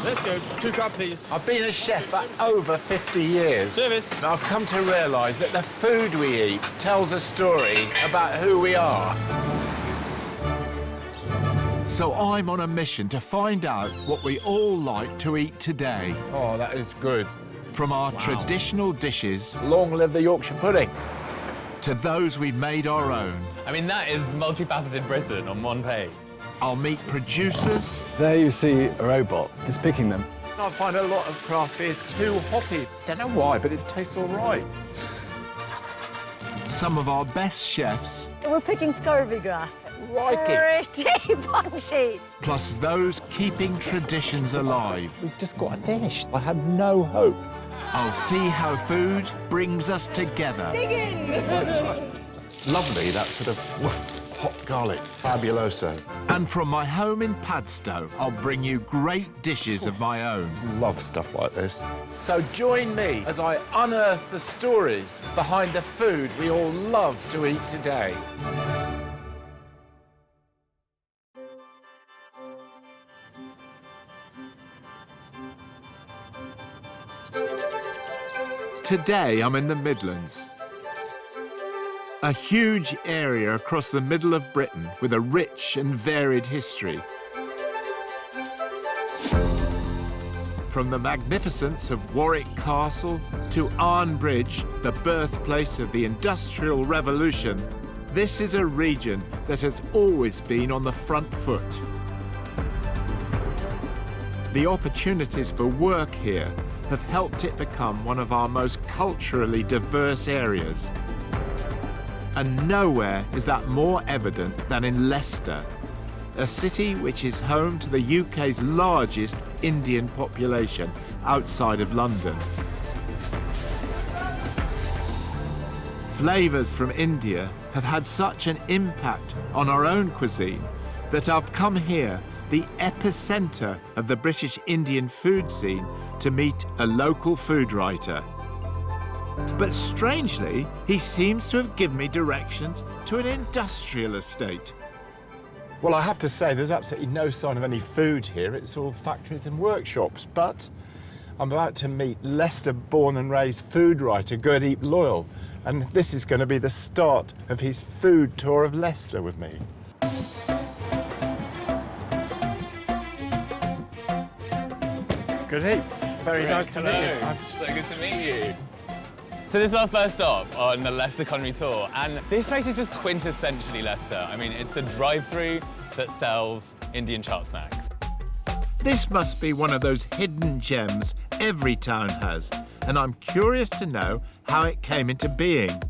Let's go. 2 cup, please. I've been a chef for over 50 years. Service. And I've come to realise that the food we eat tells a story about who we are. So I'm on a mission to find out what we all like to eat today. Oh, that is good. From our traditional dishes... Long live the Yorkshire pudding. ...to those we've made our own. I mean, that is multifaceted Britain on one page. I'll meet producers... There you see a robot. It's picking them. I find a lot of craft beers too hoppy. Don't know why, but it tastes all right. Some of our best chefs... We're picking scurvy grass. Crikey. Pretty punchy. ...plus those keeping traditions alive. We've just got to finish. I have no hope. I'll see how food brings us together. Dig in. Lovely, that sort of hot garlic. Fabuloso. And from my home in Padstow, I'll bring you great dishes of my own. Love stuff like this. So join me as I unearth the stories behind the food we all love to eat today. Today, I'm in the Midlands. A huge area across the middle of Britain with a rich and varied history. From the magnificence of Warwick Castle to Arne Bridge, the birthplace of the Industrial Revolution, this is a region that has always been on the front foot. The opportunities for work here have helped it become one of our most culturally diverse areas. And nowhere is that more evident than in Leicester, a city which is home to the UK's largest Indian population outside of London. Flavours from India have had such an impact on our own cuisine that I've come here, the epicentre of the British Indian food scene, to meet a local food writer. But strangely, he seems to have given me directions to an industrial estate. Well, I have to say, there's absolutely no sign of any food here. It's all factories and workshops. But I'm about to meet Leicester-born and raised food writer Gurdeep Loyal, and this is going to be the start of his food tour of Leicester with me. Gurdeep, very nice to meet you. So good to meet you. So this is our first stop on the Leicester culinary tour, and this place is just quintessentially Leicester. I mean, it's a drive-through that sells Indian chaat snacks. This must be one of those hidden gems every town has, and I'm curious to know how it came into being.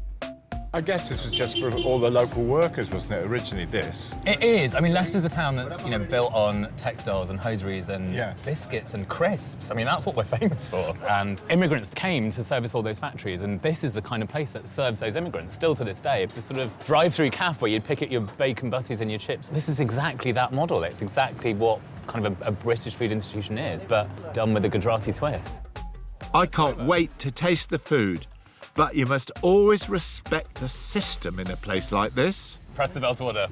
I guess this was just for all the local workers, wasn't it, originally, this? It is. I mean, Leicester's a town that's, you know, built on textiles and hosieries and Yeah. biscuits and crisps. I mean, that's what we're famous for. And immigrants came to service all those factories, and this is the kind of place that serves those immigrants, still to this day. It's this sort of drive-through cafe where you'd pick up your bacon butties and your chips. This is exactly that model. It's exactly what kind of a British food institution is, but done with a Gujarati twist. I can't wait to taste the food, but you must always respect the system in a place like this. Press the bell to order.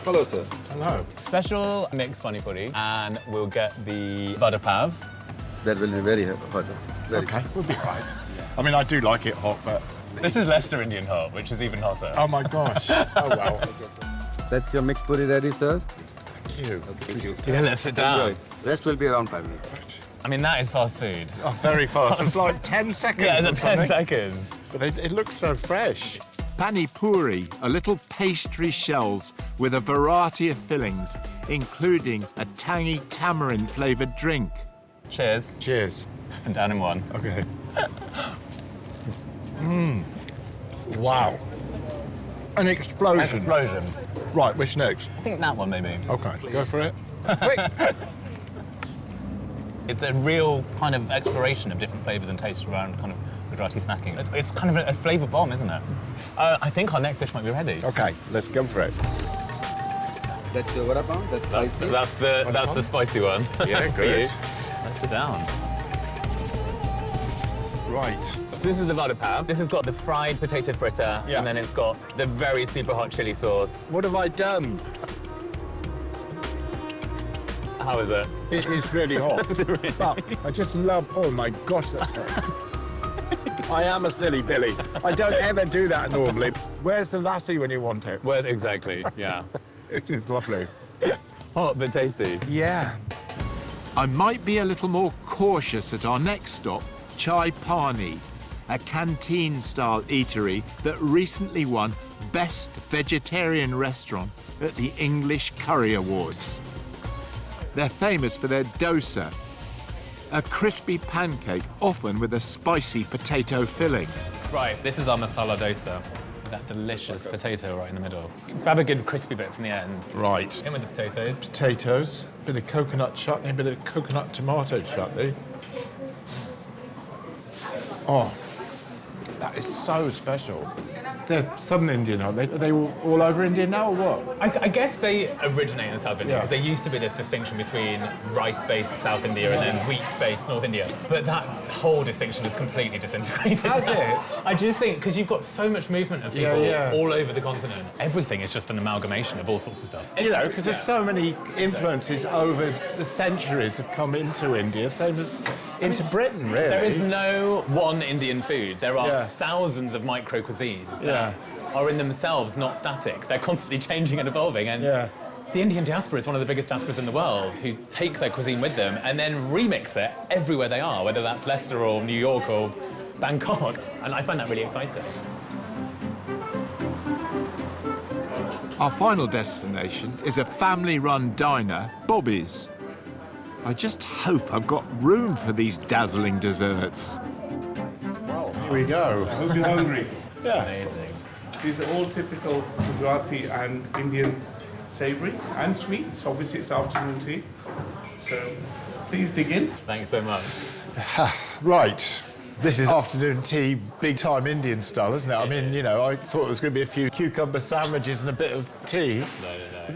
Hello, sir. Hello. Special mixed pani puri, and we'll get the vada pav. That will be very hot. Okay, we'll be right. I mean, I do like it hot, but... This is Leicester Indian hot, which is even hotter. Oh, my gosh. Oh, well. That's your mixed puri ready, sir. Thank you. Thank you. Yeah, let's sit down. Enjoy. Rest will be around 5 minutes. I mean, that is fast food. Oh, very fast. It's like 10 seconds Yeah, or it's something. 10 seconds. But it looks so fresh. Pani puri are little pastry shells with a variety of fillings, including a tangy tamarind-flavoured drink. Cheers. Cheers. And down in one. Okay. Wow. An explosion. Explosion. Right, which next? I think that one, maybe. Okay, go for it. It's a real kind of exploration of different flavours and tastes around kind of Gujarati snacking. It's kind of a flavour bomb, isn't it? I think our next dish might be ready. Okay, let's go for it. That's your vada pav. That's spicy. That's the spicy one. Yeah, For you. good. Let's sit down. Right. So this is the vada pav. This has got the fried potato fritter, Yeah. and then it's got the very super hot chili sauce. What have I done? How is it? It is really hot. But I just love, oh my gosh, that's hot. I am a silly Billy. I don't ever do that normally. Where's the lassie when you want it? Well, exactly, yeah. It is lovely. Hot but tasty. Yeah. I might be a little more cautious at our next stop, Chai Pani, a canteen-style eatery that recently won Best Vegetarian Restaurant at the English Curry Awards. They're famous for their dosa, a crispy pancake, often with a spicy potato filling. Right, this is our masala dosa. That delicious potato right in the middle. Grab a good crispy bit from the end. Right. In with the potatoes. Potatoes, bit of coconut chutney, bit of coconut tomato chutney. Oh, that is so special. They're Southern Indian, aren't they? Are they all over India now, or what? I guess they originate in South India Yeah. because there used to be this distinction between rice-based South India and then wheat-based North India. But that whole distinction is completely disintegrated. Has now. it? I just think because you've got so much movement of people Yeah. all over the continent, everything is just an amalgamation of all sorts of stuff. You know, because there's so many influences over the centuries have come into India, same as into Britain, really. There is no one Indian food. There are Yeah. thousands of micro-cuisines that Yeah. are in themselves not static. They're constantly changing and evolving. And Yeah. the Indian diaspora is one of the biggest diasporas in the world who take their cuisine with them and then remix it everywhere they are, whether that's Leicester or New York or Bangkok. And I find that really exciting. Our final destination is a family-run diner, Bobby's. I just hope I've got room for these dazzling desserts. Here we go. Hope you're hungry. Yeah. Amazing. These are all typical Gujarati and Indian savouries and sweets. Obviously, it's afternoon tea. So please dig in. Thanks so much. Right. This is afternoon tea, big time Indian style, isn't it? I mean, you know, I thought there was going to be a few cucumber sandwiches and a bit of tea. No.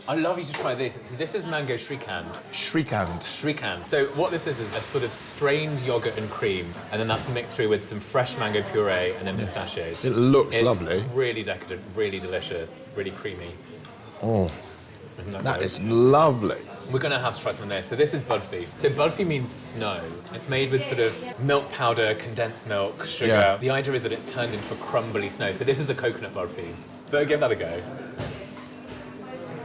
I'd love you to try this. This is mango shrikand. Shrikant. Shrikand. So what this is a sort of strained yogurt and cream, and then that's mixed through with some fresh mango puree and then pistachios. It looks It's lovely. really decadent, really delicious, really creamy. Oh, Isn't that good? is lovely. We're going to have to try some of this. So this is budfi. So budfi means snow. It's made with sort of milk powder, condensed milk, sugar. Yeah. The idea is that it's turned into a crumbly snow. So this is a coconut budfi. But give that a go.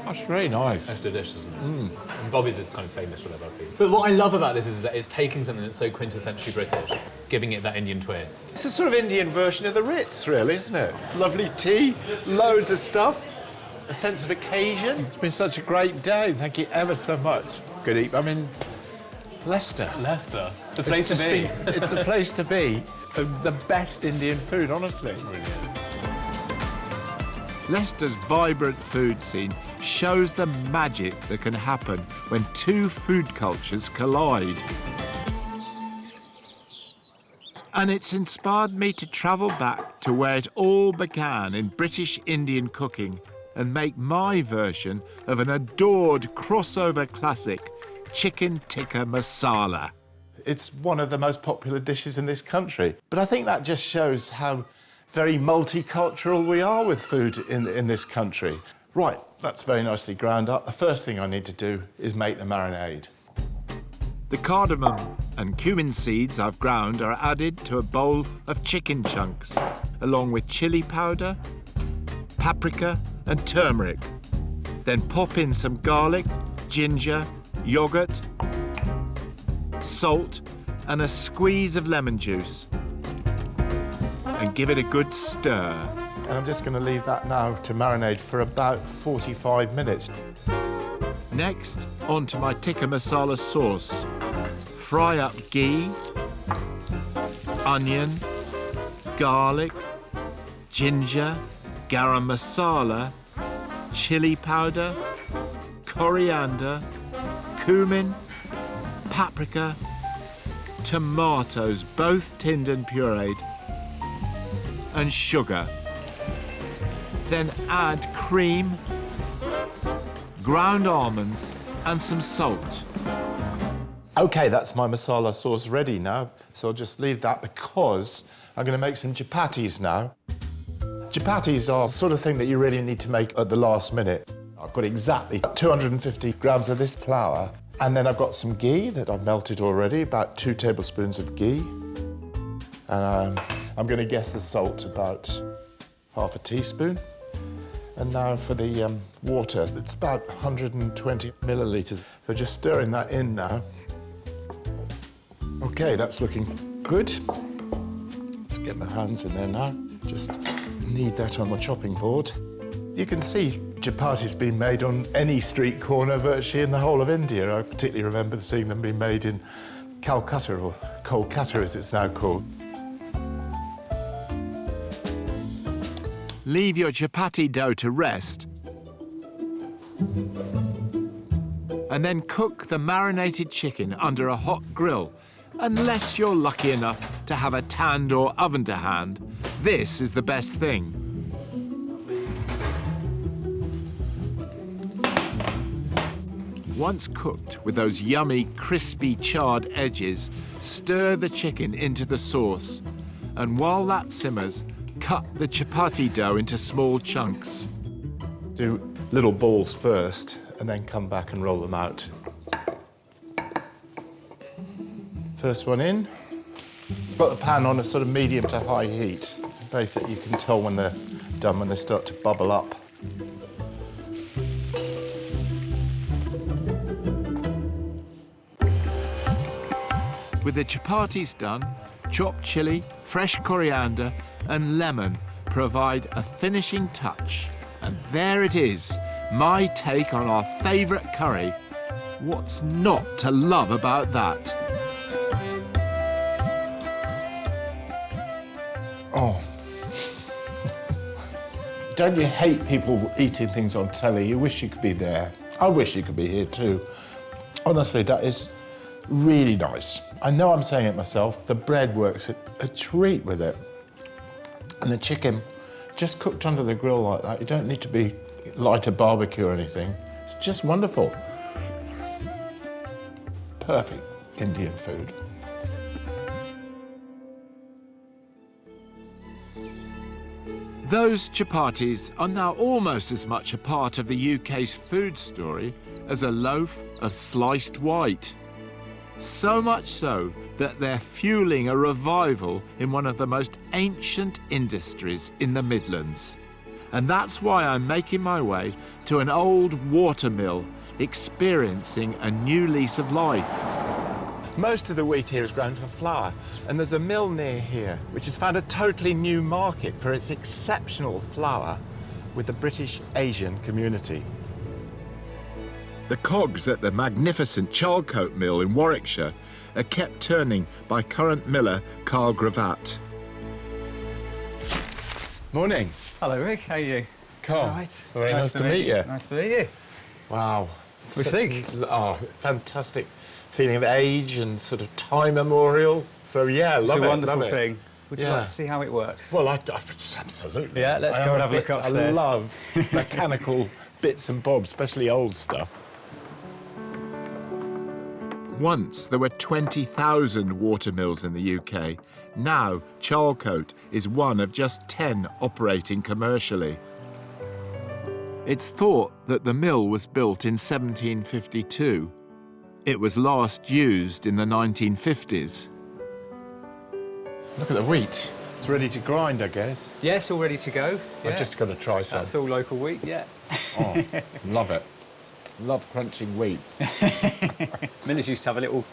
That's very nice. It's delicious, isn't it? And Bobby's is kind of famous for their budfi. But what I love about this is that it's taking something that's so quintessentially British, giving it that Indian twist. It's a sort of Indian version of the Ritz, really, isn't it? Lovely tea, loads of stuff, a sense of occasion. It's been such a great day. Thank you ever so much, Gurdeep. I mean, Leicester. Leicester, the place to It's be. just it's the place to be for the best Indian food, honestly. Leicester's vibrant food scene shows the magic that can happen when two food cultures collide. And it's inspired me to travel back to where it all began in British Indian cooking and make my version of an adored crossover classic, chicken tikka masala. It's one of the most popular dishes in this country. But I think that just shows how very multicultural we are with food in this country. Right, that's very nicely ground up. The first thing I need to do is make the marinade. The cardamom and cumin seeds I've ground are added to a bowl of chicken chunks, along with chili powder, paprika and turmeric. Then pop in some garlic, ginger, yogurt, salt and a squeeze of lemon juice. And give it a good stir. And I'm just going to leave that now to marinate for about 45 minutes. Next, onto my tikka masala sauce. Fry up ghee, onion, garlic, ginger, garam masala, chili powder, coriander, cumin, paprika, tomatoes, both tinned and pureed, and sugar. Then add cream, ground almonds and some salt. OK, that's my masala sauce ready now. So I'll just leave that because I'm going to make some chapatis now. Chapatis are the sort of thing that you really need to make at the last minute. I'll I've got exactly 250 grams of this flour. And then I've got some ghee that I've melted already, about 2 tablespoons of ghee. And I'm going to guess the salt, about half a teaspoon. And now for the water, it's about 120 millilitres. So just stirring that in now. OK, that's looking good. Let's get my hands in there now. Just knead that on my chopping board. You can see chapati's been made on any street corner virtually in the whole of India. I particularly remember seeing them being made in Calcutta, or Kolkata as it's now called. Leave your chapati dough to rest and then cook the marinated chicken under a hot grill. Unless you're lucky enough to have a tanned or oven to hand, this is the best thing. Once cooked with those yummy, crispy, charred edges, stir the chicken into the sauce. And while that simmers, cut the chapati dough into small chunks. Do little balls first and then come back and roll them out. First one in. Put the pan on a sort of medium to high heat. Basically, you can tell when they're done, when they start to bubble up. With the chapatis done, chopped chilli, fresh coriander and lemon provide a finishing touch. And there it is, my take on our favourite curry. What's not to love about that? Oh. Don't you hate people eating things on telly? You wish you could be there. I wish you could be here too. Honestly, that is really nice. I know I'm saying it myself, the bread works a treat with it. And the chicken, just cooked under the grill like that, you don't need to be light a barbecue or anything. It's just wonderful. Perfect Indian food. Those chapatis are now almost as much a part of the UK's food story as a loaf of sliced white. So much so that they're fueling a revival in one of the most ancient industries in the Midlands. And that's why I'm making my way to an old water mill experiencing a new lease of life. Most of the wheat here is grown for flour, and there's a mill near here which has found a totally new market for its exceptional flour with the British Asian community. The cogs at the magnificent Charlcote mill in Warwickshire are kept turning by current miller Carl Gravatt. Morning. Hello, Rick. How are you? Carl. Right. Very nice to meet you. Nice to meet you. Wow. What do you think? Oh, fantastic feeling of age and sort of time memorial. So yeah, love it. It's a wonderful love it. thing. Would you Yeah. like to see how it works? Well, I absolutely. Yeah, let's go and have a look upstairs. I love mechanical bits and bobs, especially old stuff. Once there were 20,000 water mills in the UK. Now Charlcote is one of just 10 operating commercially. It's thought that the mill was built in 1752. It was last used in the 1950s. Look at the wheat. It's ready to grind, I guess. Yes, all ready to go. I've just got to try some. That's all local wheat, yeah. Oh, love it. Love crunching wheat. Millers used to have a little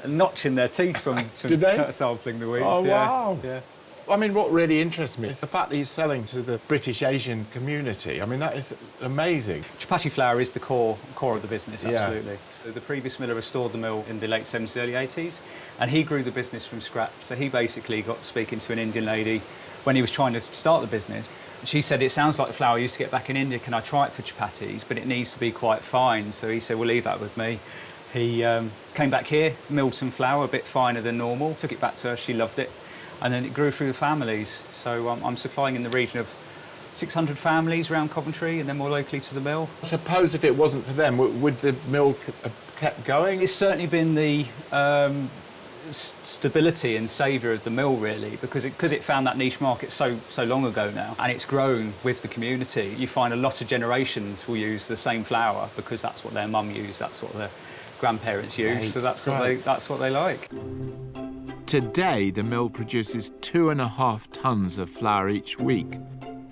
notch in their teeth from Did they? sampling the wheat. Oh, yeah. wow. Yeah. I mean, what really interests me is the fact that he's selling to the British Asian community. I mean, that is amazing. Chapati flour is the core of the business, Yeah. absolutely. The previous miller restored the mill in the late 70s, early 80s, and he grew the business from scratch. So he basically got speaking to an Indian lady when he was trying to start the business. She said, it sounds like the flour I used to get back in India, can I try it for chapatis? But it needs to be quite fine. So he said, well, leave that with me. He came back here, milled some flour, a bit finer than normal, took it back to her, she loved it. And then it grew through the families. So I'm supplying in the region of 600 families around Coventry and then more locally to the mill. I suppose if it wasn't for them, would the mill have kept going? It's certainly been the stability and saviour of the mill, really, because it found that niche market so long ago now, and it's grown with the community. You find a lot of generations will use the same flour because that's what their mum used, that's what their grandparents used, so that's what they like. Today, the mill produces 2.5 tonnes of flour each week.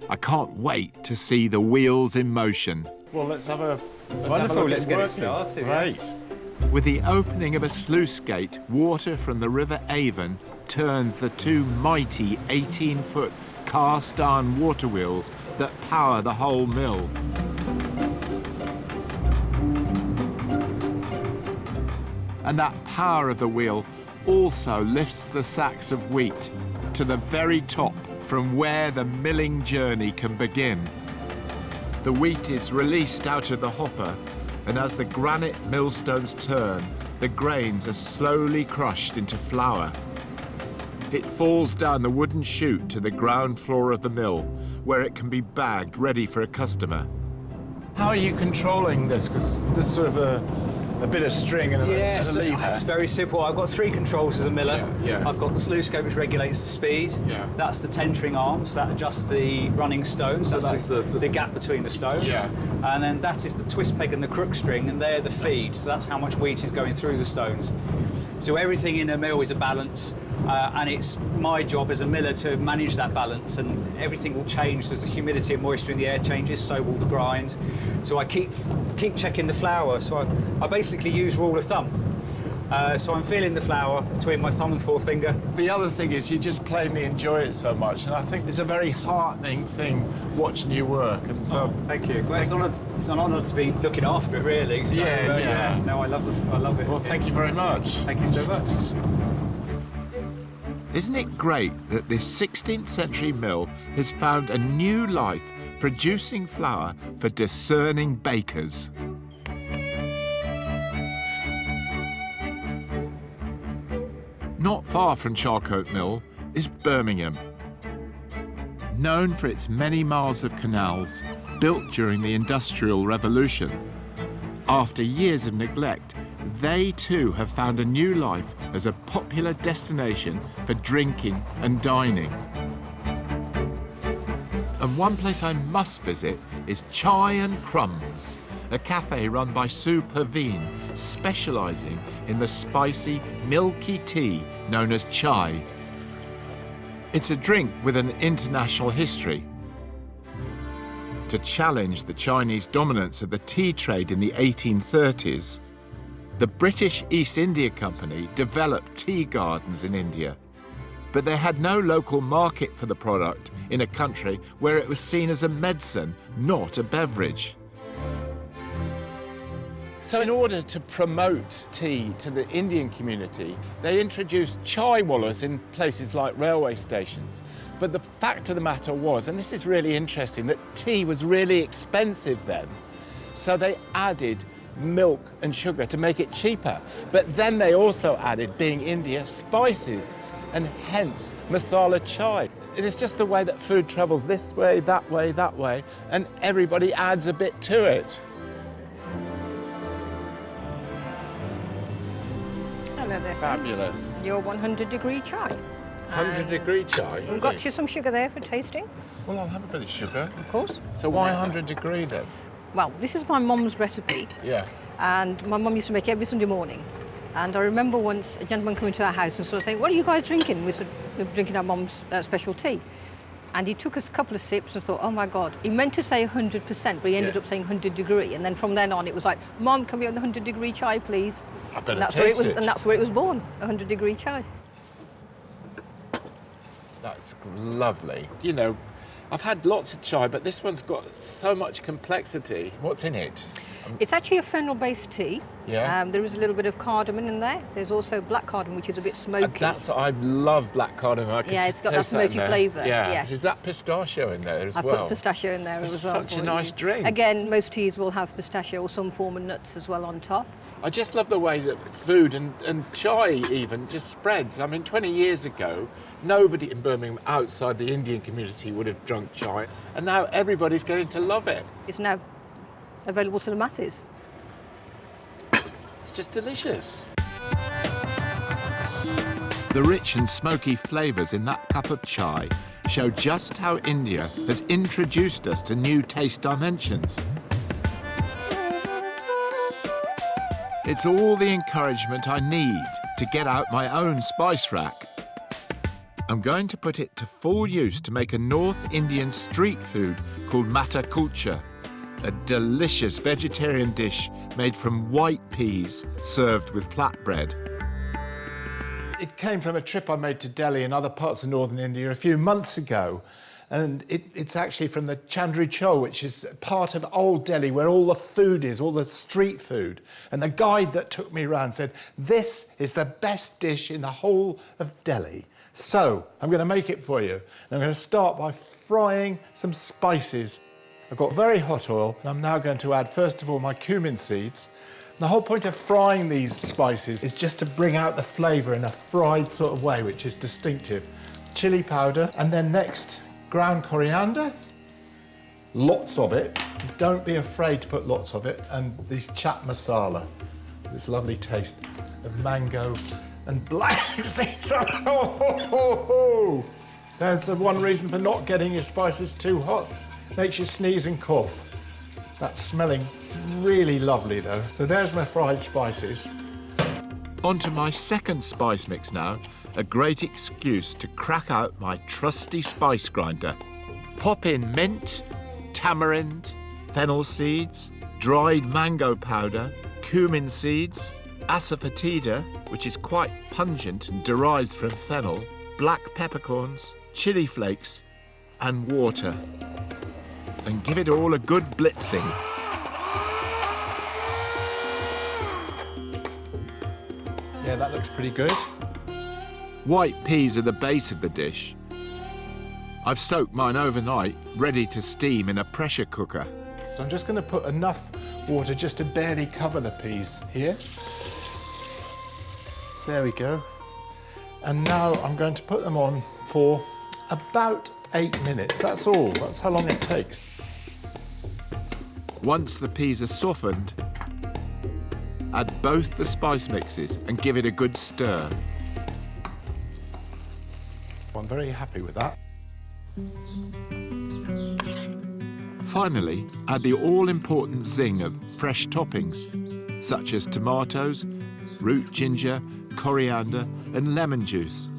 I can't wait to see the wheels in motion. Well, let's have a Wonderful, let's get it working. started. Great. With the opening of a sluice gate, water from the River Avon turns the two mighty 18-foot cast-iron water wheels that power the whole mill. And that power of the wheel also lifts the sacks of wheat to the very top from where the milling journey can begin. The wheat is released out of the hopper, and as the granite millstones turn, the grains are slowly crushed into flour. It falls down the wooden chute to the ground floor of the mill, where it can be bagged ready for a customer. How are you controlling this? Because there's sort of a bit of string and a lever. It's very simple. I've got 3 controls as a miller. Yeah. I've got the sluice gate, which regulates the speed. Yeah. That's the tentering arms that adjust the running stones. So That's that's the gap between the stones. Yeah. And then that is the twist peg and the crook string, and they're the feed. So that's how much wheat is going through the stones. So everything in a mill is a balance, and it's my job as a miller to manage that balance, and everything will change as the humidity and moisture in the air changes, so will the grind. So I keep checking the flour, so I basically use rule of thumb. So I'm feeling the flour between my thumb and forefinger. The other thing is you just plainly enjoy it so much, and I think it's a very heartening thing watching you work. And so, Thank you. Well, it's an honour to be looking after it, really. So, Yeah. No, I love it. well, thank you very much. Thank you so much. Isn't it great that this 16th century mill has found a new life producing flour for discerning bakers? Not far from Charcote Mill is Birmingham. Known for its many miles of canals built during the Industrial Revolution, after years of neglect, they too have found a new life as a popular destination for drinking and dining. And one place I must visit is Chai and Crumbs, a cafe run by Sue Perveen, specialising in the spicy, milky tea known as chai. It's a drink with an international history. To challenge the Chinese dominance of the tea trade in the 1830s, the British East India Company developed tea gardens in India, but they had no local market for the product in a country where it was seen as a medicine, not a beverage. So in order to promote tea to the Indian community, they introduced chai wallahs in places like railway stations. But the fact of the matter was, and this is really interesting, that tea was really expensive then. So they added milk and sugar to make it cheaper. But then they also added, being India, spices, and hence masala chai. It is just the way that food travels this way, that way, and everybody adds a bit to it. Hello there, son. Fabulous. Your 100-degree chai. 100-degree chai. We've got you some sugar there for tasting, Well, I'll have a bit of sugar. of course. So why 100-degree then? Well, this is my mum's recipe, Yeah. and my mum used to make it every Sunday morning. And I remember once a gentleman coming to our house and sort of saying, "What are you guys drinking?" We said, "We're drinking our mum's special tea." And he took us a couple of sips and thought, "Oh my God." He meant to say 100%, but he ended up saying 100-degree. And then from then on, it was like, "Mum, can we have the 100-degree chai, please?" I better And that's where it taste was, it. and that's where it was born, 100-degree chai. That's lovely. You know, I've had lots of chai, but this one's got so much complexity. What's in it? It's actually a fennel-based tea. Yeah. There is a little bit of cardamom in there. There's also black cardamom, which is a bit smoky. I love black cardamom. I can Yeah, it's got that taste smoky in there. flavour, Yeah. yeah. Is that pistachio in there as I well? put pistachio in there It's as well. such a for nice you. drink. Again, most teas will have pistachio or some form of nuts as well on top. I just love the way that food and chai even just spreads. I mean, 20 years ago, nobody in Birmingham outside the Indian community would have drunk chai, and now everybody's going to love it. It's now available to the masses. It's just delicious. The rich and smoky flavours in that cup of chai show just how India has introduced us to new taste dimensions. It's all the encouragement I need to get out my own spice rack. I'm going to put it to full use to make a North Indian street food called matar kulcha, a delicious vegetarian dish made from white peas served with flatbread. It came from a trip I made to Delhi and other parts of northern India a few months ago. And it's actually from the Chandri Chowk, which is part of old Delhi where all the food is, all the street food. And the guide that took me around said, this is the best dish in the whole of Delhi. So I'm going to make it for you. And I'm going to start by frying some spices. I've got very hot oil, and I'm now going to add, first of all, my cumin seeds. The whole point of frying these spices is just to bring out the flavour in a fried sort of way, which is distinctive. Chilli powder, and then next, ground coriander, lots of it. Don't be afraid to put lots of it. And this chat masala, this lovely taste of mango and black seeds. That's the one reason for not getting your spices too hot. Makes you sneeze and cough. That's smelling really lovely though. So there's my fried spices. On to my second spice mix now, a great excuse to crack out my trusty spice grinder. Pop in mint, tamarind, fennel seeds, dried mango powder, cumin seeds, asafoetida, which is quite pungent and derives from fennel, black peppercorns, chili flakes, and water. And give it all a good blitzing. Yeah, that looks pretty good. White peas are the base of the dish. I've soaked mine overnight, ready to steam in a pressure cooker. So I'm just going to put enough water just to barely cover the peas here. There we go. And now I'm going to put them on for about 8 minutes. That's all. That's how long it takes. Once the peas are softened, add both the spice mixes and give it a good stir. I'm very happy with that. Finally, add the all-important zing of fresh toppings, such as tomatoes, root ginger, coriander and lemon juice.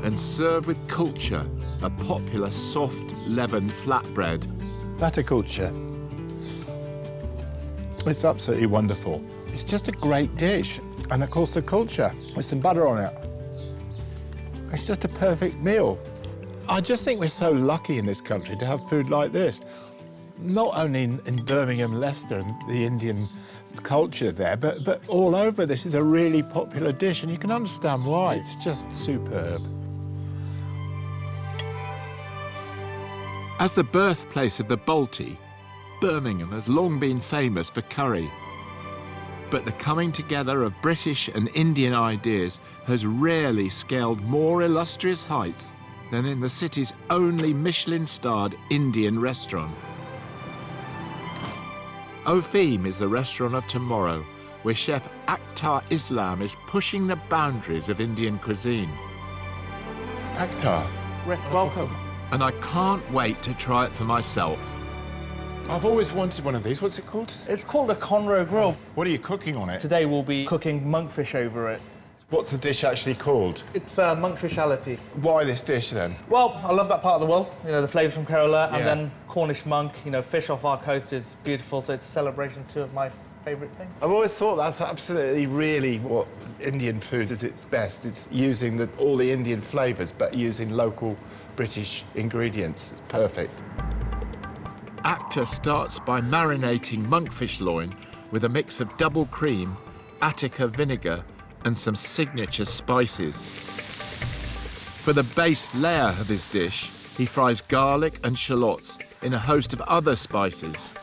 And serve with kulcha, a popular soft leavened flatbread. Matar kulcha. It's absolutely wonderful. It's just a great dish. And of course the kulcha with some butter on it. It's just a perfect meal. I just think we're so lucky in this country to have food like this. Not only in Birmingham, Leicester and the Indian culture there, but all over. This is a really popular dish and you can understand why. It's just superb. As the birthplace of the Balti, Birmingham has long been famous for curry. But the coming together of British and Indian ideas has rarely scaled more illustrious heights than in the city's only Michelin-starred Indian restaurant. Ofim is the restaurant of tomorrow, where chef Aktar Islam is pushing the boundaries of Indian cuisine. Aktar, welcome. And I can't wait to try it for myself. I've always wanted one of these. What's it called? It's called a Conroe grill. What are you cooking on it? Today we'll be cooking monkfish over it. What's the dish actually called? It's monkfish jalapy. Why this dish then? Well, I love that part of the world, you know, the flavours from Kerala, and Yeah. then Cornish monk, you know, fish off our coast is beautiful, so it's a celebration, two of my favourite things. I've always thought that's absolutely really what Indian food is its best. It's using all the Indian flavours, but using local British ingredients. It's perfect. Aktar starts by marinating monkfish loin with a mix of double cream, Attica vinegar and some signature spices. For the base layer of his dish, he fries garlic and shallots in a host of other spices.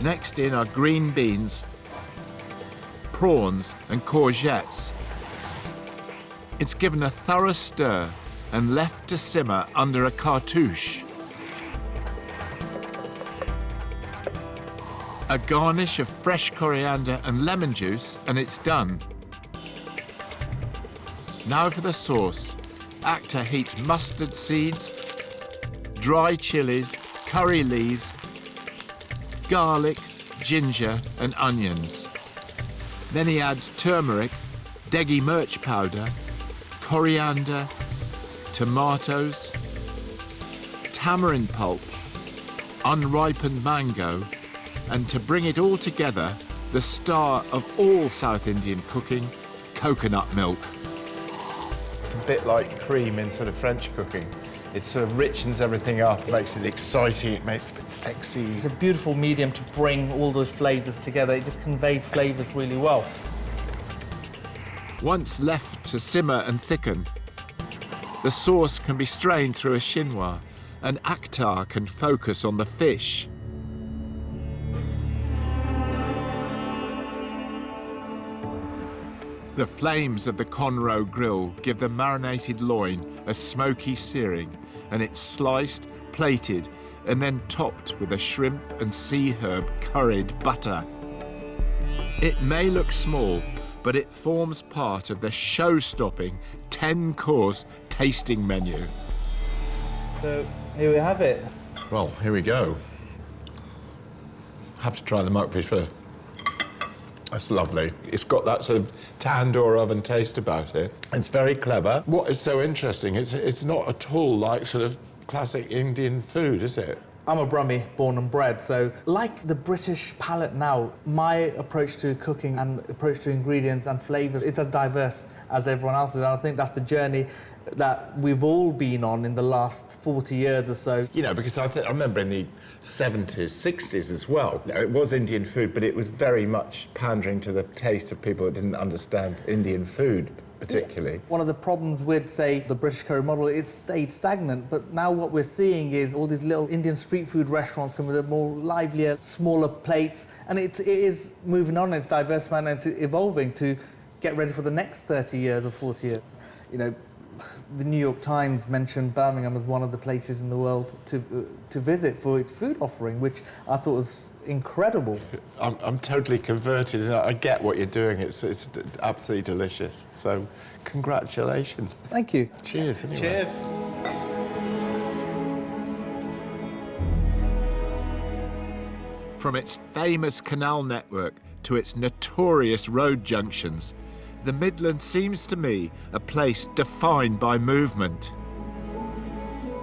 Next in are green beans, prawns and courgettes. It's given a thorough stir and left to simmer under a cartouche. A garnish of fresh coriander and lemon juice and it's done. Now for the sauce. Aktar heats mustard seeds, dry chilies, curry leaves, garlic, ginger and onions. Then he adds turmeric, degi mirch powder, coriander, tomatoes, tamarind pulp, unripened mango, and to bring it all together, the star of all South Indian cooking, coconut milk. It's a bit like cream in sort of French cooking. It sort of richens everything up, makes it exciting, it makes it a bit sexy. It's a beautiful medium to bring all those flavours together. It just conveys flavours really well. Once left to simmer and thicken, the sauce can be strained through a chinois and Aktar can focus on the fish. The flames of the Conroe grill give the marinated loin a smoky searing, and it's sliced, plated, and then topped with a shrimp and sea herb curried butter. It may look small, but it forms part of the show-stopping 10-course tasting menu. So here we have it. Well, here we go. Have to try the mukbang first. That's lovely. It's got that sort of tandoor oven taste about it. It's very clever. What is so interesting, it's not at all like sort of classic Indian food, is it? I'm a Brummie, born and bred, so like the British palate now, my approach to cooking and approach to ingredients and flavours is as diverse as everyone else's, and I think that's the journey that we've all been on in the last 40 years or so. You know, because I remember in the 70s, 60s as well, you know, it was Indian food, but it was very much pandering to the taste of people that didn't understand Indian food particularly. One of the problems with, say, the British curry model, it's stayed stagnant, but now what we're seeing is all these little Indian street food restaurants come with more livelier, smaller plates, and it is moving on, it's diversifying, and it's evolving to get ready for the next 30 years or 40 years. You know, the New York Times mentioned Birmingham as one of the places in the world to visit for its food offering, which I thought was incredible. I'm totally converted, and I get what you're doing. It's absolutely delicious. So, congratulations. Thank you. Cheers. Anyway. Cheers. From its famous canal network to its notorious road junctions, the Midlands seems to me a place defined by movement.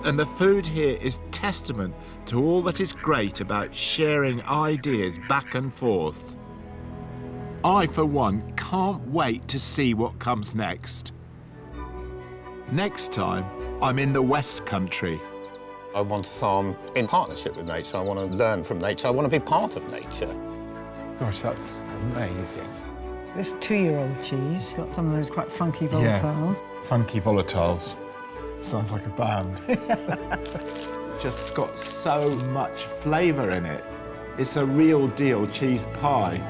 And the food here is testament to all that is great about sharing ideas back and forth. I, for one, can't wait to see what comes next. Next time, I'm in the West Country. I want to farm in partnership with nature. I want to learn from nature. I want to be part of nature. Gosh, that's amazing. This 2-year-old cheese got some of those quite funky volatiles. Yeah, funky volatiles. Sounds like a band. It's just got so much flavour in it. It's a real deal cheese pie.